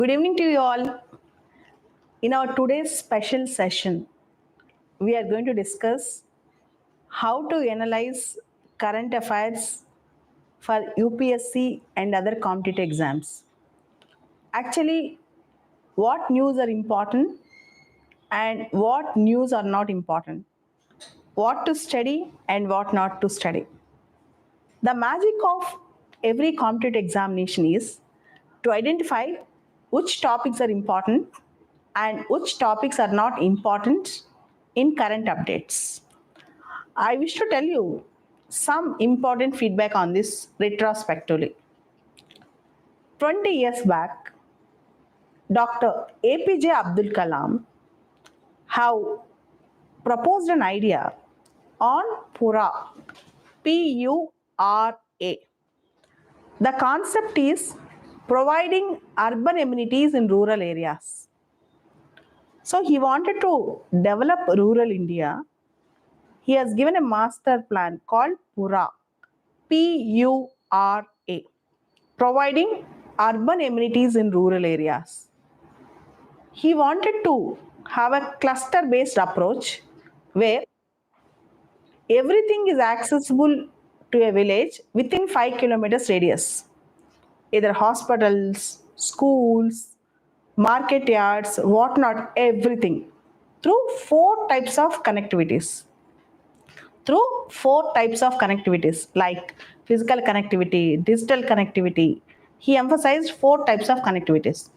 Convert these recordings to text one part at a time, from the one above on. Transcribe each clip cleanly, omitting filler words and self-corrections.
Good evening to you all. In our today's special session, we are going to discuss how to analyze current affairs for UPSC and other competitive exams. Actually, what news are important and what news are not important, what to study and what not to study. The magic of every competitive examination is to identify which topics are important and which topics are not important in current updates. I wish to tell you some important feedback on this retrospectively. 20 years back, Dr. APJ Abdul Kalam have proposed an idea on Pura, P-U-R-A. The concept is providing urban amenities in rural areas. So he wanted to develop rural India. He has given a master plan called Pura, P-U-R-A, providing urban amenities in rural areas. He wanted to have a cluster-based approach where everything is accessible to a village within 5 kilometers radius, either hospitals, schools, market yards, whatnot, everything through four types of connectivities. Like physical connectivity, digital connectivity. He emphasized four types of connectivities.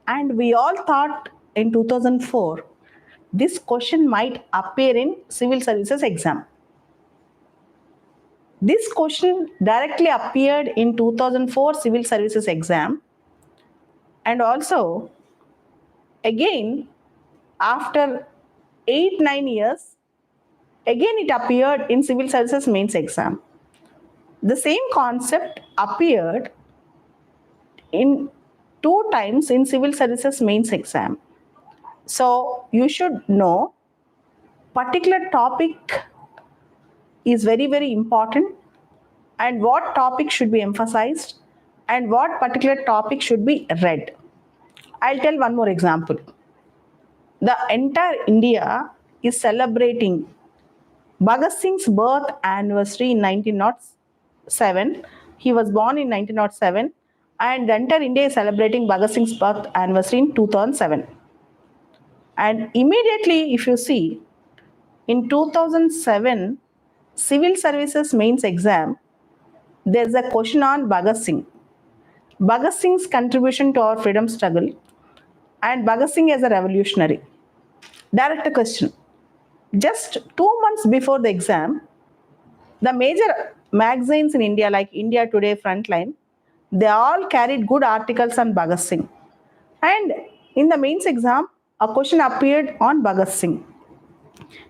And we all thought in 2004, this question might appear in civil services exam. This question directly appeared in 2004 civil services exam, and also again after 8-9 years, again it appeared in civil services mains exam. The same concept appeared in 2 times in civil services mains exam. So you should know particular topic is very, very important and what topic should be emphasized and what particular topic should be read. I'll tell one more example. The entire India is celebrating Bhagat Singh's birth anniversary in 1907. He was born in 1907 and the entire India is celebrating Bhagat Singh's birth anniversary in 2007. And immediately if you see, in 2007 civil services mains exam, there's a question on Bhagat Singh. Bhagat Singh's contribution to our freedom struggle and Bhagat Singh as a revolutionary. Direct question. Just 2 months before the exam, the major magazines in India like India Today, Frontline, they all carried good articles on Bhagat Singh. And in the mains exam, a question appeared on Bhagat Singh.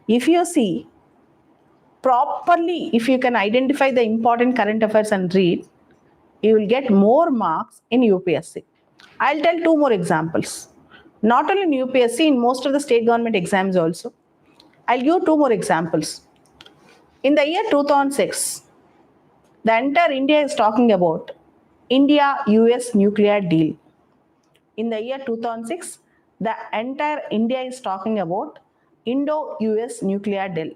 If you see properly, if you can identify the important current affairs and read, you will get more marks in UPSC. I'll tell 2 more examples. Not only in UPSC, in most of the state government exams also. I'll give 2 more examples. In the year 2006, the entire India is talking about India-US nuclear deal. In the year 2006, the entire India is talking about Indo-US nuclear deal.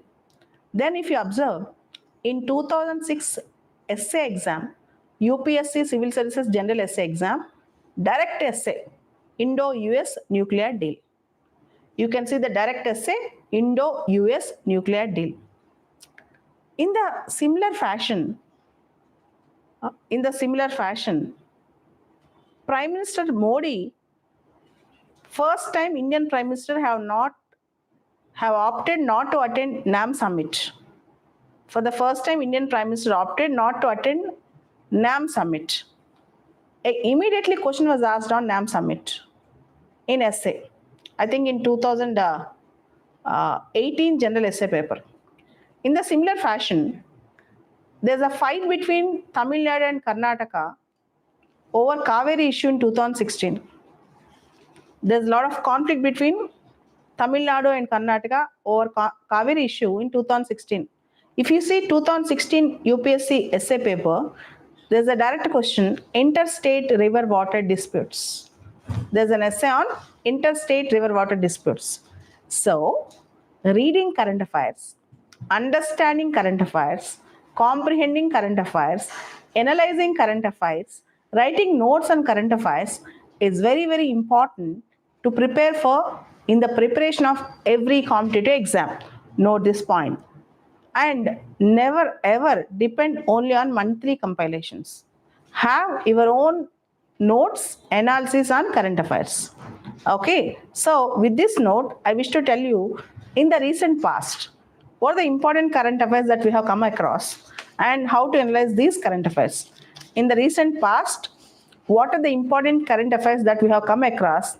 Then if you observe, in 2006 essay exam, UPSC Civil Services General Essay Exam, direct essay, Indo-US nuclear deal. You can see the direct essay, Indo-US nuclear deal. In the similar fashion, Prime Minister Modi, first time Indian Prime Minister have opted not to attend NAM summit. For the first time, Indian Prime Minister opted not to attend NAM summit. Immediately question was asked on NAM summit in essay. I think in 2018 general essay paper. In the similar fashion, there's a fight between Tamil Nadu and Karnataka over Kaveri issue in 2016. There's a lot of conflict between Tamil Nadu and Karnataka over Kaveri issue in 2016. If you see 2016 UPSC essay paper, there's a direct question, interstate river water disputes. There's an essay on interstate river water disputes. So, reading current affairs, understanding current affairs, comprehending current affairs, analyzing current affairs, writing notes on current affairs is very, very important to prepare for in the preparation of every competitive exam. Note this point. And never ever depend only on monthly compilations. Have your own notes, analysis on current affairs. Okay, so with this note, I wish to tell you in the recent past, what are the important current affairs that we have come across and how to analyze these current affairs. In the recent past, what are the important current affairs that we have come across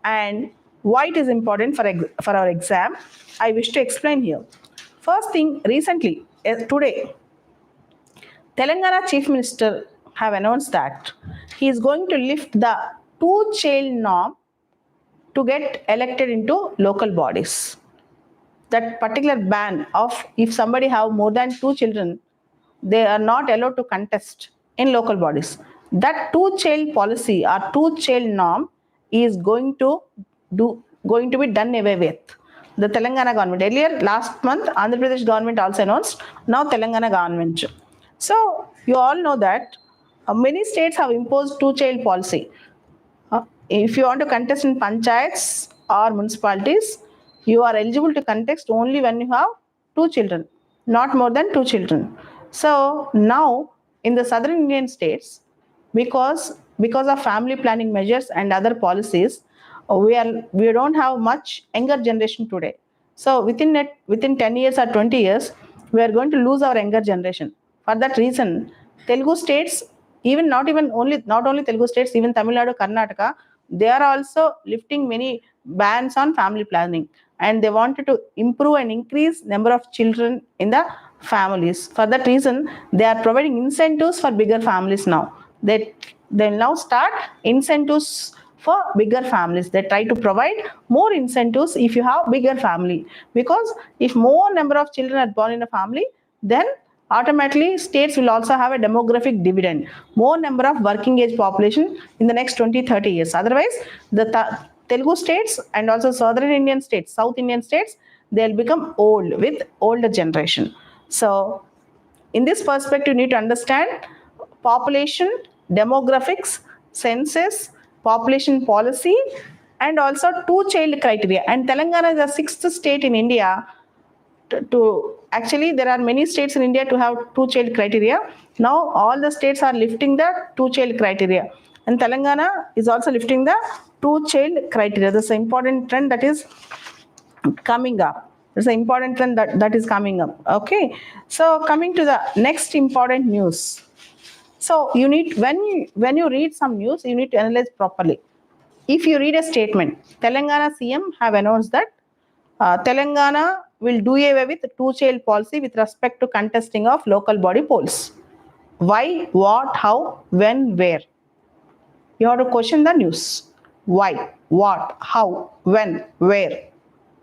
and why it is important for our exam, I wish to explain here. First thing, recently, today, Telangana Chief Minister have announced that he is going to lift the two-child norm to get elected into local bodies. That particular ban of if somebody have more than 2 children, they are not allowed to contest in local bodies. That two-child policy or two-child norm is going to be done away with. The Telangana government. Earlier, last month, Andhra Pradesh government also announced, now Telangana government. So, you all know that many states have imposed two-child policy. If you want to contest in panchayats or municipalities, you are eligible to contest only when you have 2 children, not more than 2 children. So now in the southern Indian states, because of family planning measures and other policies, we don't have much younger generation today. So within 10 years or 20 years, we are going to lose our younger generation. For that reason, Telugu states, not only Telugu states, even Tamil Nadu, Karnataka, they are also lifting many bans on family planning, and they wanted to improve and increase number of children in the families. For that reason, they are providing incentives for bigger families now. They now start incentives for bigger families. They try to provide more incentives if you have bigger family, because if more number of children are born in a family, then automatically states will also have a demographic dividend, more number of working age population in the next 20-30 years. Otherwise, the Telugu states and also southern Indian states, South Indian states, they'll become old with older generation. So in this perspective, you need to understand population, demographics, census, population policy, and also two-child criteria. And Telangana is the 6th state in India to actually, there are many states in India to have two-child criteria. Now all the states are lifting the two-child criteria, and Telangana is also lifting the two-child criteria. This is an important trend that is coming up. It's an important trend that is coming up. Okay, so coming to the next important news. So you need, when you read some news, you need to analyze properly. If you read a statement, Telangana CM have announced that Telangana will do away with two-child policy with respect to contesting of local body polls. Why, what, how, when, where? You have to question the news. Why, what, how, when, where?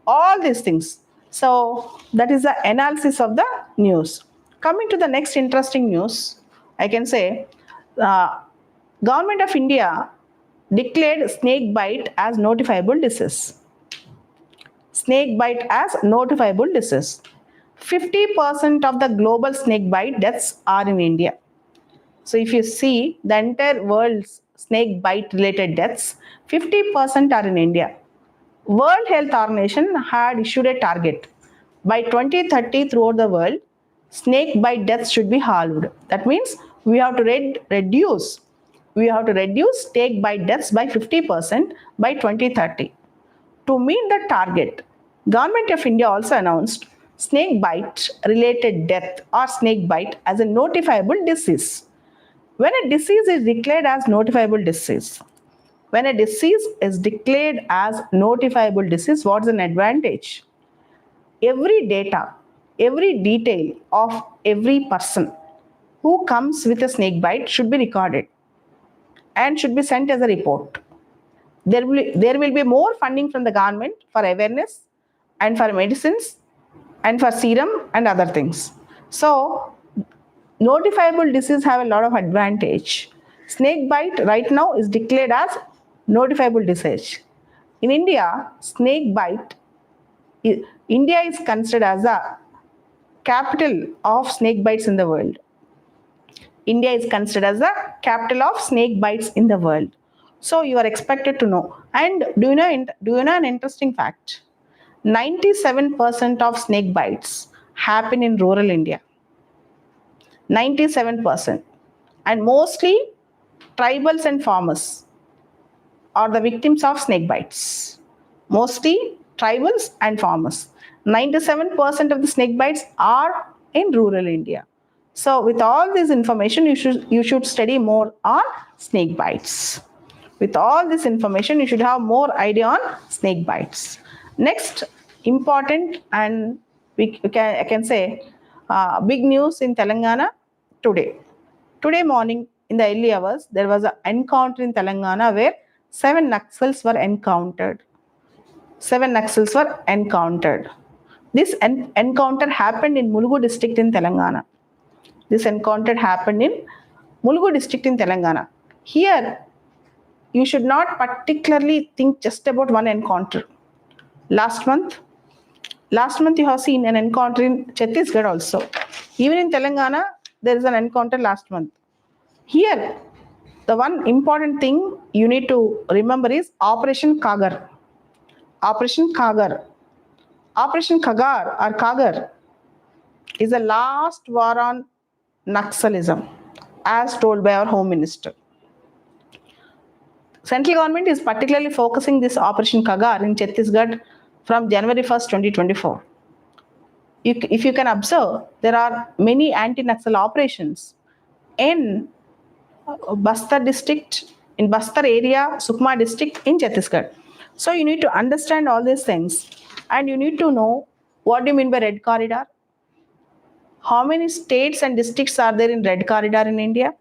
All these things. So that is the analysis of the news. Coming to the next interesting news, I can say Government of India declared snake bite as notifiable disease. Snake bite as notifiable disease. 50% of the global snake bite deaths are in India. So if you see the entire world's snake bite related deaths, 50% are in India. World Health Organization had issued a target. By 2030 throughout the world, snake bite deaths should be halved. That means we have to reduce snake bite deaths by 50% by 2030. To meet the target, Government of India also announced snake bite related death or snake bite as a notifiable disease. When a disease is declared as notifiable disease, what's an advantage? Every data, every detail of every person who comes with a snake bite should be recorded and should be sent as a report. There will be more funding from the government for awareness and for medicines and for serum and other things. So notifiable disease have a lot of advantage. Snake bite right now is declared as notifiable disease. In India, snake bite, India is considered as the capital of snake bites in the world. India is considered as the capital of snake bites in the world. So you are expected to know. And do you know an interesting fact? 97% of snake bites happen in rural India. 97%. And mostly tribals and farmers are the victims of snake bites. Mostly tribals and farmers. 97% of the snake bites are in rural India. So with all this information, you should study more on snake bites. With all this information, you should have more idea on snake bites. Next, important and I can say big news in Telangana today. Today morning in the early hours, there was an encounter in Telangana where 7 Naxals were encountered. 7 Naxals were encountered. This encounter happened in Mulugu district in Telangana. This encounter happened in Mulugu district in Telangana. Here, you should not particularly think just about one encounter. Last month you have seen an encounter in Chhattisgarh also. Even in Telangana, there is an encounter last month. Here, the one important thing you need to remember is Operation Kagar. Operation Kagar. Operation Kagar or Kagar is the last war on Naxalism, as told by our Home Minister. Central government is particularly focusing this Operation Kagar in Chhattisgarh from January 1st, 2024. If you can observe, there are many anti-naxal operations in Bastar district, in Bastar area, Sukma district, in Chhattisgarh. So you need to understand all these things and you need to know what do you mean by red corridor. How many states and districts are there in red corridor in India?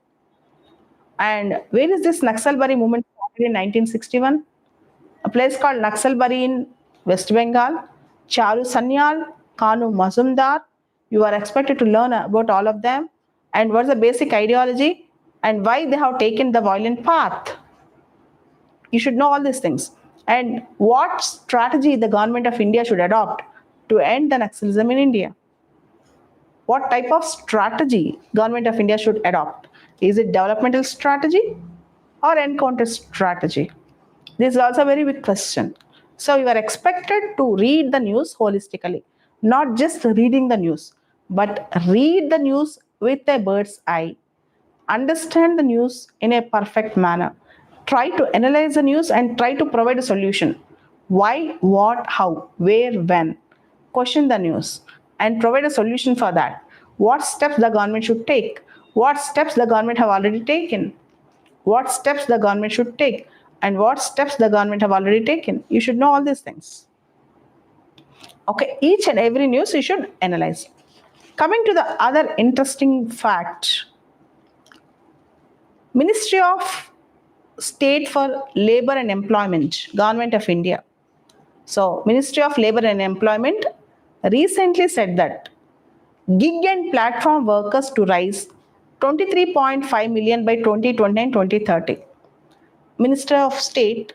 And where is this Naxalbari movement started in 1961? A place called Naxalbari in West Bengal, Charu Sanyal, Kanu Mazumdar. You are expected to learn about all of them and what's the basic ideology and why they have taken the violent path. You should know all these things. And what strategy the government of India should adopt to end the Naxalism in India. What type of strategy government of India should adopt? Is it developmental strategy or encounter strategy? This is also a very big question. So you are expected to read the news holistically, not just reading the news, but read the news with a bird's eye. Understand the news in a perfect manner. Try to analyze the news and try to provide a solution. Why, what, how, where, when. Question the news and provide a solution for that. What steps the government should take? What steps the government have already taken? What steps the government should take? And what steps the government have already taken? You should know all these things. Okay, each and every news you should analyze. Coming to the other interesting fact. Ministry of State for Labor and Employment, Government of India. So, Ministry of Labor and Employment recently said that gig and platform workers to rise 23.5 million by 2020 and 2030. Minister of State,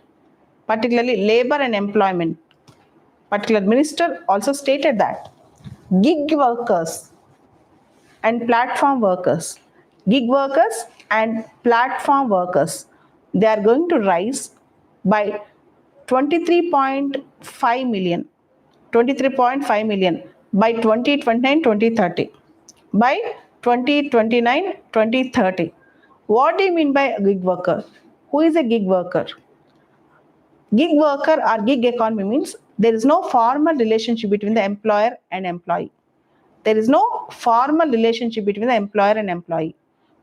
particularly Labor and Employment, particular minister also stated that gig workers and platform workers, they are going to rise by 23.5 million by 2029 and 2030. By 2029, 2030. What do you mean by a gig worker? Who is a gig worker? Gig worker or gig economy means there is no formal relationship between the employer and employee. There is no formal relationship between the employer and employee.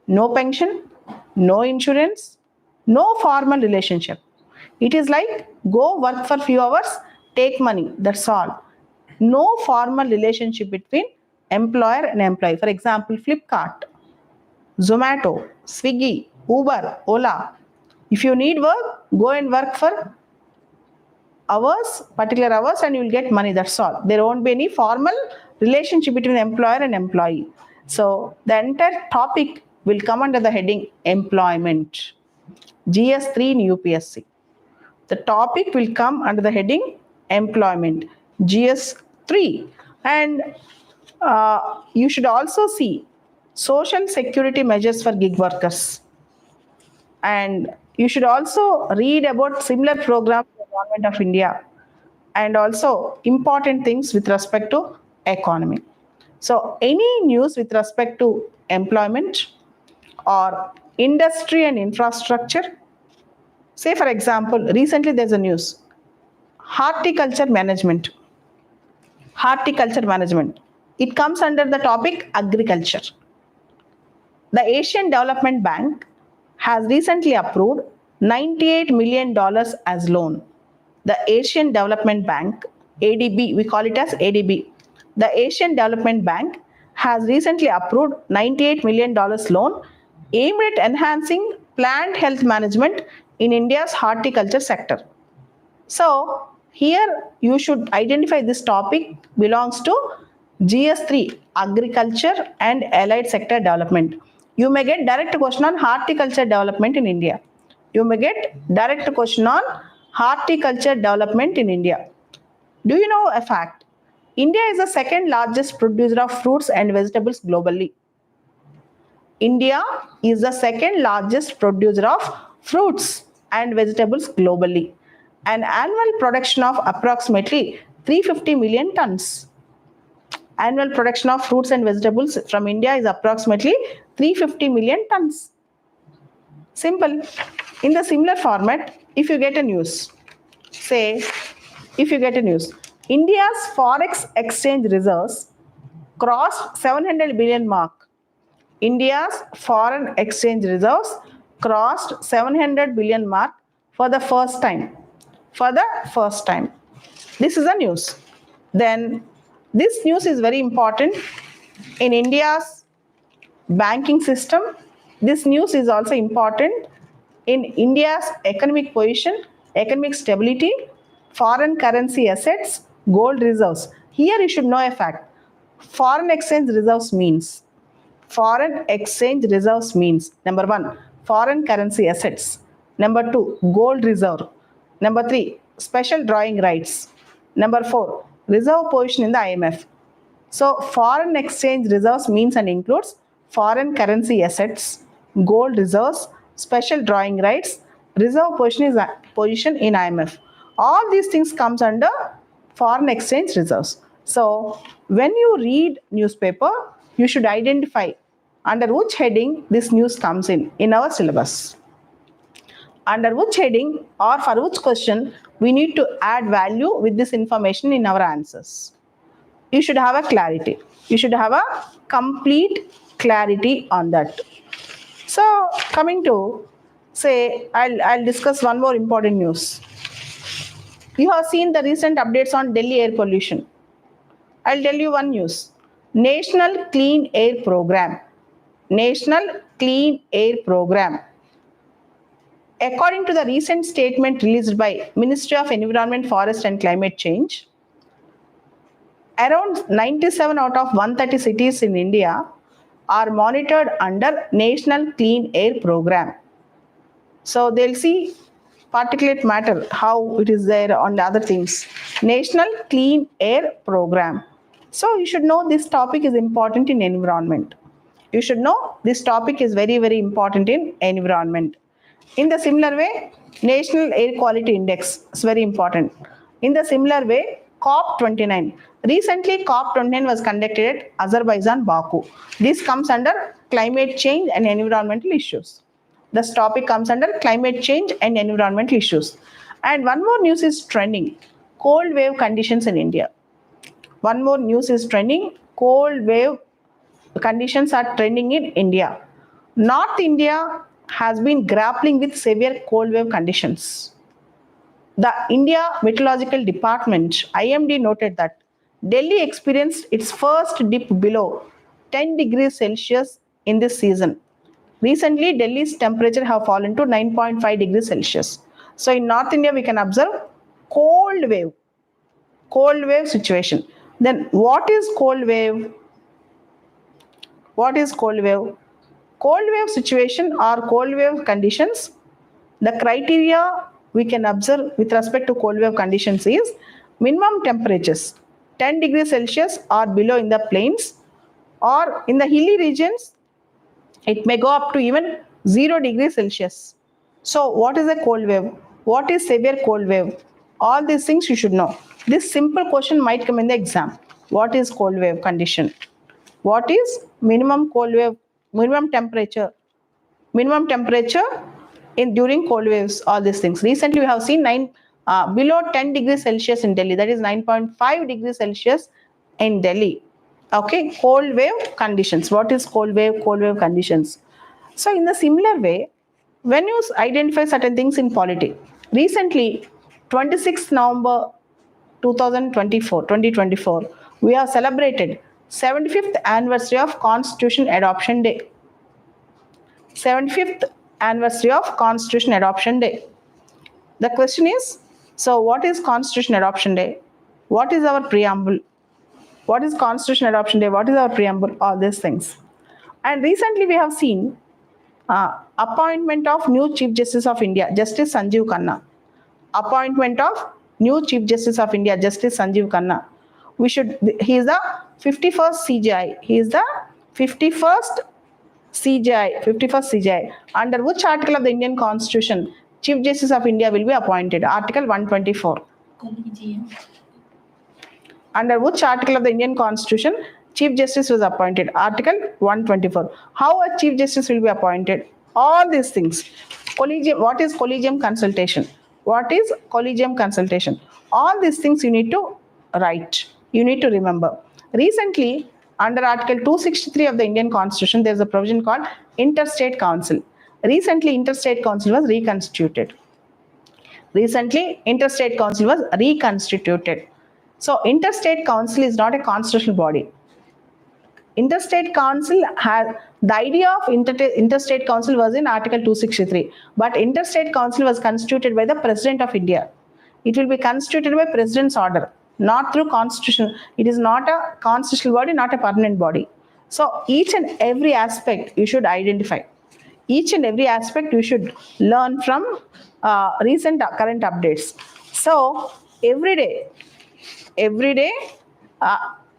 No pension, no insurance, no formal relationship. It is like go work for few hours, take money, that's all. No formal relationship between employer and employee. For example, Flipkart, Zomato, Swiggy, Uber, Ola. If you need work, go and work for hours, particular hours, and you will get money, that's all. There won't be any formal relationship between employer and employee. So the entire topic will come under the heading employment. GS3 in UPSC. The topic will come under the heading employment, GS3. And you should also see social security measures for gig workers. And you should also read about similar programs of the Government of India and also important things with respect to economy. So any news with respect to employment or industry and infrastructure, say for example, recently there's a news, horticulture management. Horticulture management. It comes under the topic agriculture. The Asian Development Bank has recently approved $98 million as loan. The Asian Development Bank, ADB, we call it as ADB. The Asian Development Bank has recently approved $98 million loan aimed at enhancing plant health management in India's horticulture sector. So here you should identify this topic belongs to GS3, agriculture and allied sector development. You may get direct question on horticulture development in India. You may get direct question on horticulture development in India. Do you know a fact? India is the second largest producer of fruits and vegetables globally. India is the second largest producer of fruits and vegetables globally. An annual production of approximately 350 million tons. Annual production of fruits and vegetables from India is approximately 350 million tons. Simple. In the similar format, if you get a news, say, if you get a news, India's forex exchange reserves crossed 700 billion mark. India's foreign exchange reserves crossed 700 billion mark for the first time. For the first time. This is a news. Then this news is very important in India's banking system. This news is also important in India's economic position, economic stability, foreign currency assets, gold reserves. Here you should know a fact. Foreign exchange reserves means number 1, foreign currency assets. Number 2, gold reserve. Number 3, special drawing rights. Number 4, reserve position in the IMF. So foreign exchange reserves means and includes foreign currency assets, gold reserves, special drawing rights, reserve position in IMF. All these things comes under foreign exchange reserves. So when you read newspaper, you should identify under which heading this news comes in our syllabus. Under which heading or for which question we need to add value with this information in our answers. You should have a clarity. You should have a complete clarity on that. So coming to, say, I'll discuss one more important news. You have seen the recent updates on Delhi air pollution. I'll tell you one news. National Clean Air Program. National Clean Air Program. According to the recent statement released by Ministry of Environment, Forest and Climate Change, around 97 out of 130 cities in India are monitored under National Clean Air Program. So they'll see particulate matter, how it is there on the other things. National Clean Air Program. So you should know this topic is important in environment. You should know this topic is very, very important in environment. In the similar way, National Air Quality Index is very important. In the similar way, COP29. Recently, COP29 was conducted at Azerbaijan, Baku. This comes under climate change and environmental issues. This topic comes under climate change and environmental issues. And one more news is trending. Cold wave conditions in India. One more news is trending. Cold wave conditions are trending in India. North India has been grappling with severe cold wave conditions. The India Meteorological Department, IMD, noted that Delhi experienced its first dip below 10 degrees Celsius in this season. Recently, Delhi's temperature have fallen to 9.5 degrees Celsius. So in North India, we can observe cold wave situation. Then what is cold wave? What is cold wave? Cold wave situation or cold wave conditions, the criteria we can observe with respect to cold wave conditions is minimum temperatures 10 degrees Celsius or below in the plains, or in the hilly regions it may go up to even 0 degrees Celsius. So what is a cold wave? What is severe cold wave? All these things you should know. This simple question might come in the exam. What is cold wave condition? What is minimum cold wave, minimum temperature? Minimum temperature in during cold waves, all these things. Recently we have seen below 10 degrees Celsius in Delhi, that is 9.5 degrees Celsius in Delhi. Okay, cold wave conditions. What is cold wave? Cold wave conditions. So in the similar way, when you identify certain things in polity, recently 26th November 2024, we have celebrated 75th anniversary of Constitution Adoption Day. 75th anniversary of Constitution Adoption Day. The question is, so what is Constitution Adoption Day? What is our preamble? What is Constitution Adoption Day? What is our preamble? All these things. And recently we have seen appointment of new Chief Justice of India, Justice Sanjeev Khanna. Appointment of new Chief Justice of India, Justice Sanjeev Khanna. He is the 51st CJI. He is the 51st CJI. Under which article of the Indian Constitution Chief Justice of India will be appointed? Article 124. Under which article of the Indian Constitution Chief Justice was appointed? Article 124. How a Chief Justice will be appointed? All these things. Collegium. What is collegium consultation? What is collegium consultation? All these things you need to write. You need to remember. Recently, under Article 263 of the Indian Constitution, there is a provision called Interstate Council. Recently, Interstate Council was reconstituted. So, Interstate Council is not a constitutional body. Interstate Council has the idea of Interstate Council was in Article 263, but Interstate Council was constituted by the President of India. It will be constituted by President's order, not through Constitution. It is not a constitutional body, not a permanent body. So each and every aspect you should identify. Each and every aspect you should learn from recent current updates. So every day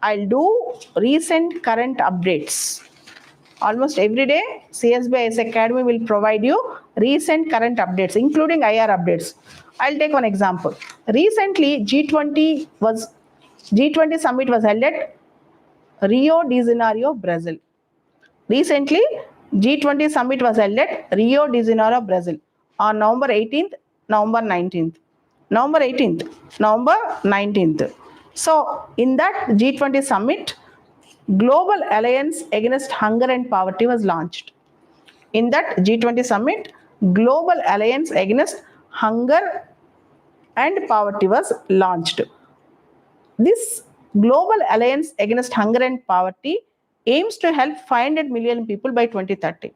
I'll do recent current updates. Almost every day, CSB Academy will provide you recent current updates, including IR updates. I'll take one example. Recently, G20 summit was held at Rio de Janeiro, Brazil. Recently, G20 summit was held at Rio de Janeiro, Brazil on November 18th, November 19th. November 19th. So, in that G20 summit, Global Alliance Against Hunger and Poverty was launched. In that G20 summit, Global Alliance Against Hunger and Poverty was launched. This Global Alliance Against Hunger and Poverty aims to help 500 million people by 2030.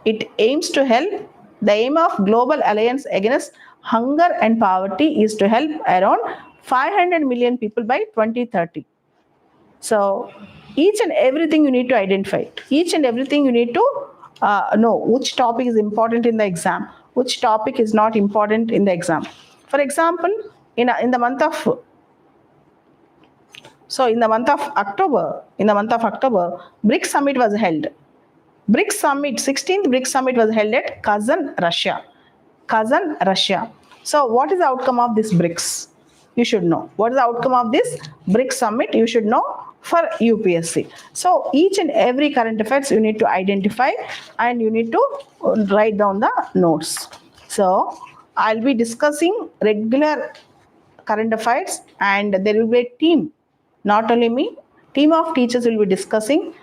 It aims to help, the aim of Global Alliance Against Hunger and Poverty is to help around 500 million people by 2030. So, each and everything you need to identify. Each and everything you need to know which topic is important in the exam, which topic is not important in the exam. For example, in the month of October, BRICS summit was held. 16th BRICS summit was held at Kazan, Russia. So, what is the outcome of this BRICS? You should know. What is the outcome of this BRICS summit? You should know for UPSC. So, each and every current affairs you need to identify and you need to write down the notes. So, I'll be discussing regular current affairs and there will be a team, not only me, team of teachers will be discussing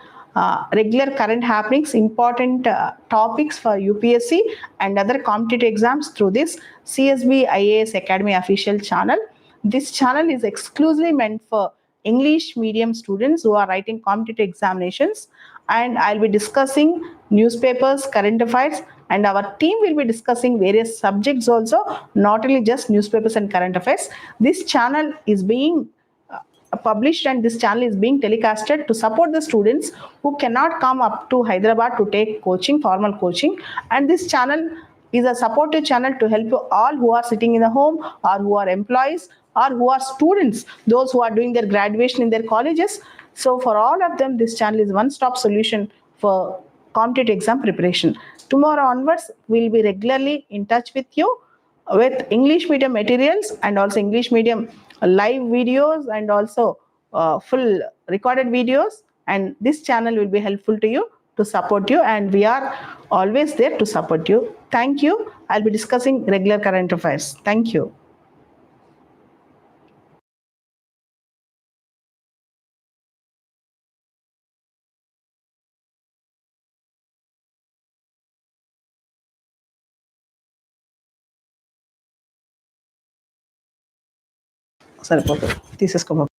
regular current happenings, important topics for UPSC and other competitive exams through this CSB IAS Academy official channel. This channel is exclusively meant for English medium students who are writing competitive examinations, and I'll be discussing newspapers, current affairs, and our team will be discussing various subjects also, not only just newspapers and current affairs. This channel is being published and this channel is being telecasted to support the students who cannot come up to Hyderabad to take coaching, formal coaching, and this channel is a supportive channel to help you all who are sitting in the home, or who are employees, or who are students, those who are doing their graduation in their colleges. So for all of them, this channel is one-stop solution for competitive exam preparation. Tomorrow onwards, we'll be regularly in touch with you with English medium materials, and also English medium live videos, and also full recorded videos. And this channel will be helpful to you, to support you, and we are always there to support you. Thank you. I'll be discussing regular current affairs. Thank you. సరిపోతుంది తీసేసుకో